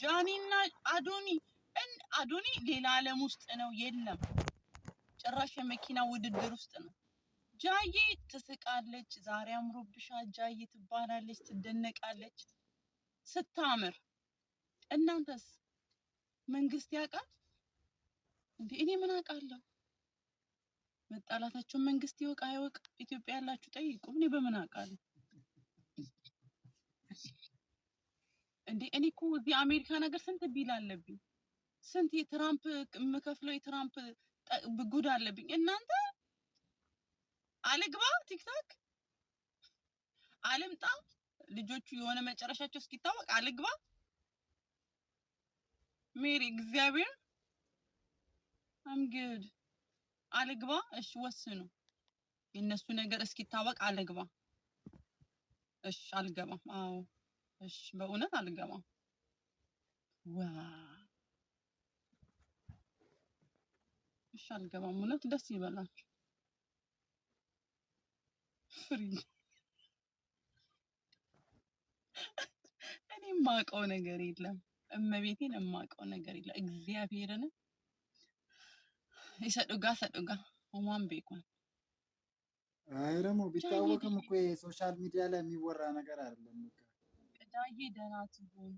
ጃኒና አዶኒ ሌላ ዓለም ውስጥ ነው የለም ጭራሽ የመኪና ውድድር ውስጥ ነው ጃዬ ትስቃለች ዛሬ አምሮብሻል ጃዬ ትባላለች ትደነቃለች ስታምር እናንተስ መንግስት ያውቃል እንዴ እኔ ምን አውቃለሁ መጣላታቸው መንግስት ይወቅ አይወቅ ኢትዮጵያ ያላችሁ ጠይቁ እኔ በምን አውቃለሁ እንዴ እኔ እኮ እዚህ አሜሪካ ነገር ስንት ቢል አለብኝ ስንት የትራምፕ መከፍለው የትራምፕ ጉድ አለብኝ እናንተ አልግባ ቲክቶክ አልምጣ ልጆቹ የሆነ መጨረሻቸው እስኪታወቅ አልግባ ሜሪ እግዚአብሔር I'm good አልግባ እሺ ወስኑ የነሱ ነገር እስኪታወቅ አልግባ እሺ አልገባም አዎ እሺ በእውነት አልገባም ዋው እሺ አልገባም እውነት ደስ ይበላችሁ ፍሪ እኔ ማቀው ነገር የለም እመቤቴን ማቀው ነገር የለም እግዚአብሔርን ይሰዱጋ ኦማን ቤኮን አይ ደግሞ ቢታወቅም እኮ ሶሻል ሚዲያ ላይ የሚወራ ነገር አይደለም ቅዳዬ ደህና ትሁን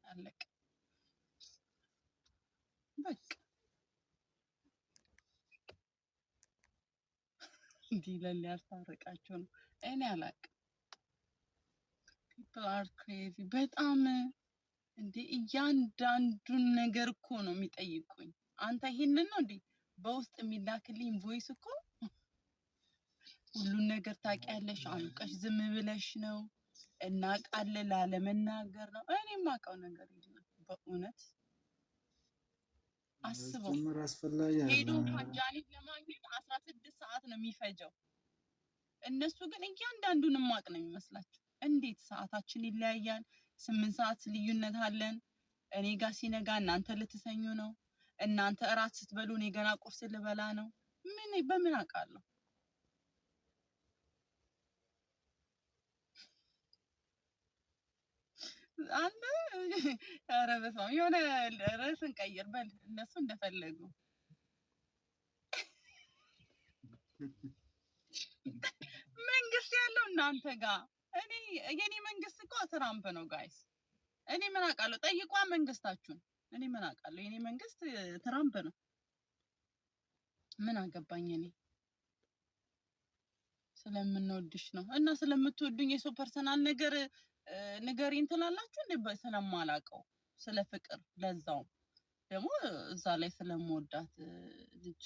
አለቅ በቃ ዲለል ያስታርቃቸው ነው እኔ አላቅ people are crazy በጣም እንዴ እያንዳንዱን ነገር እኮ ነው የሚጠይቁኝ አንተ ይሄንን ነው እንዴ በውስጥ የሚላክልኝ ቮይስ እኮ ሁሉን ነገር ታውቂያለሽ አንቀሽ ዝም ብለሽ ነው እናቃለን ላለመናገር ነው እኔ ማቀው ነገር የለም በእውነት አስበው ሄዶ ጃኒ ለማግኘት 16 ሰዓት ነው የሚፈጀው እነሱ ግን እያንዳንዱን ማቅ ነው የሚመስላቸው እንዴት ሰዓታችን ይለያያል 8 ሰዓት ልዩነት አለን እኔ ጋር ሲነጋ እናንተ ልትሰኙ ነው እናንተ እራት ስትበሉ እኔ ገና ቁርስ ልበላ ነው ምን በምን አውቃለሁ አንተ ኧረ በስመ አብ የሆነ ርዕስን ቀይር በል እነሱ እንደፈለጉ መንግስት ያለው እናንተ ጋር እኔ የኔ መንግስት እኮ ትራምፕ ነው ጋይስ እኔ ምን አውቃለሁ ጠይቋ መንግስታችሁን እኔ ምን አውቃለሁ የኔ መንግስት ትራምፕ ነው ምን አገባኝ እኔ ስለምንወድሽ ነው እና ስለምትወዱኝ የሰው ፐርሰናል ነገር ንገሪኝ ትላላችሁ እንዴ ስለማላቀው ስለ ፍቅር ለዛው ደግሞ እዛ ላይ ስለምወዳት ልጅ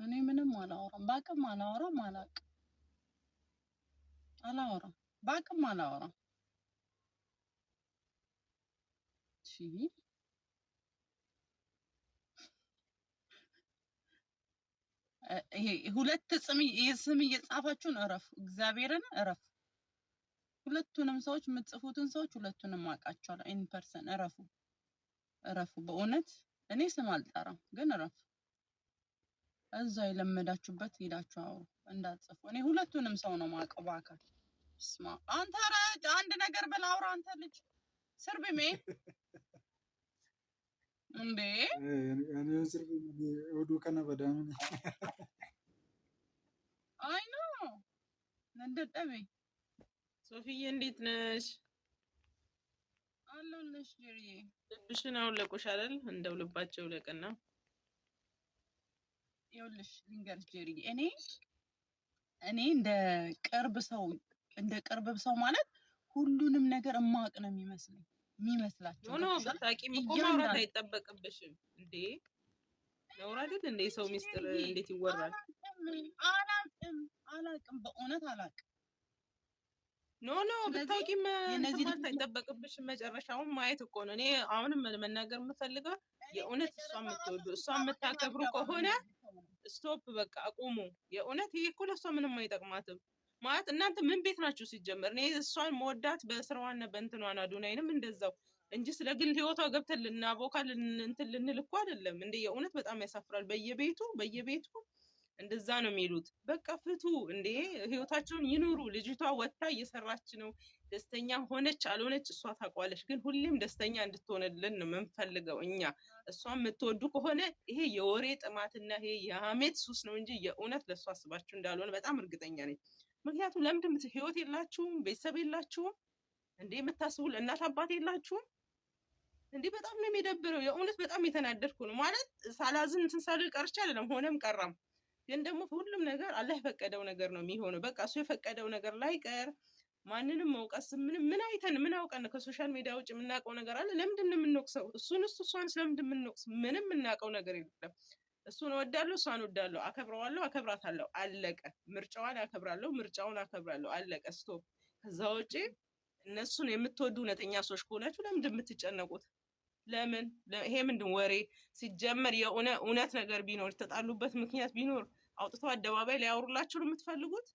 እኔ ምንም አላወራም ባቅም አላወራም አላወራም ባቅም አላወራም እሺ ይሄ ሁለት ስም እየጻፋችሁ ነው እረፍ እግዚአብሔርን እረፍ ሁለቱንም ሰዎች የምትጽፉትን ሰዎች ሁለቱንም አውቃቸዋለሁ ኢን ፐርሰን እረፉ በእውነት እኔ ስም አልጠራም ግን እረፉ እዛ የለመዳችሁበት ሄዳችሁ አውሩ እንዳትጽፉ እኔ ሁለቱንም ሰው ነው ማውቀው በአካል ስማ አንተ አንድ ነገር በላውራ አንተ ልጅ ስርብሜ እንዴ እኔ ስርብሜ ወዱ ከነ በዳም አይ ነው እንደጠበ ሶፊዬ እንዴት ነሽ አለሁልሽ ጀሪዬ ልብሽን አውለቁሽ አይደል እንደው ልባቸው ለቀና ይኸውልሽ ልንገርሽ ጀሪዬ እኔ እንደ ቅርብ ሰው ማለት ሁሉንም ነገር እማቅ ነው የሚመስላችሁ ኖ በታቂም እኮ ማውራት አይጠበቅብሽም እንዴ ነውር አይደል እንዴ ሰው ሚስጥር እንዴት ይወራል አላቅም በእውነት አላቅም ኖ በታቂም ማለት አይጠበቅብሽም መጨረሻውን ማየት እኮ ነው እኔ አሁንም መናገር የምፈልገው የእውነት እሷ የምታከብሩ ከሆነ ስቶፕ በቃ አቁሙ የእውነት ይሄ እኮ ለእሷ ምንም አይጠቅማትም ማለት እናንተ ምን ቤት ናችሁ ሲጀመር እኔ እሷን መወዳት በስራዋና በእንትኗን አዶናይንም እንደዛው እንጂ ስለ ግል ህይወቷ ገብተን ልናቦካ እንትን ልንል እኮ አይደለም እንዴ የእውነት በጣም ያሳፍራል በየቤቱ እንደዛ ነው የሚሉት። በቃ ፍቱ እንዴ ህይወታቸውን ይኑሩ። ልጅቷ ወጥታ እየሰራች ነው። ደስተኛ ሆነች አልሆነች እሷ ታውቋለች። ግን ሁሌም ደስተኛ እንድትሆንልን ነው የምንፈልገው እኛ። እሷን የምትወዱ ከሆነ ይሄ የወሬ ጥማትና ይሄ የሀሜት ሱስ ነው እንጂ የእውነት ለእሷ አስባችሁ እንዳልሆነ በጣም እርግጠኛ ነኝ። ምክንያቱም ለምንድን ህይወት የላችሁም? ቤተሰብ የላችሁም እንዴ? የምታስቡ እናት አባት የላችሁም እንዴ? በጣም ነው የሚደብረው። የእውነት በጣም የተናደድኩ ነው ማለት ሳላዝን እንትን ሳልል ቀርቼ አይደለም፣ ሆነም ቀራም። ግን ደግሞ ሁሉም ነገር አላህ የፈቀደው ነገር ነው የሚሆነው። በቃ እሱ የፈቀደው ነገር ላይ ቀር ማንንም መውቀስ ምን አይተን ምን አውቀን ከሶሻል ሚዲያ ውጭ የምናውቀው ነገር አለ? ለምንድን ነው የምንወቅሰው? እሷን ስለምንድን የምንወቅስ? ምንም የምናውቀው ነገር የለም። እሱን እወዳለሁ፣ እሷን እወዳለሁ፣ አከብረዋለሁ፣ አከብራታለሁ፣ አለቀ። ምርጫዋን አከብራለሁ፣ ምርጫውን አከብራለሁ፣ አለቀ። ስቶፕ። ከዛ ውጪ እነሱን የምትወዱ እውነተኛ ሰዎች ከሆናችሁ ለምንድን የምትጨነቁት? ለምን? ይሄ ምንድን ወሬ ሲጀመር? የእውነት ነገር ቢኖር የተጣሉበት ምክንያት ቢኖር አውጥተው አደባባይ ሊያወሩላችሁ ነው የምትፈልጉት?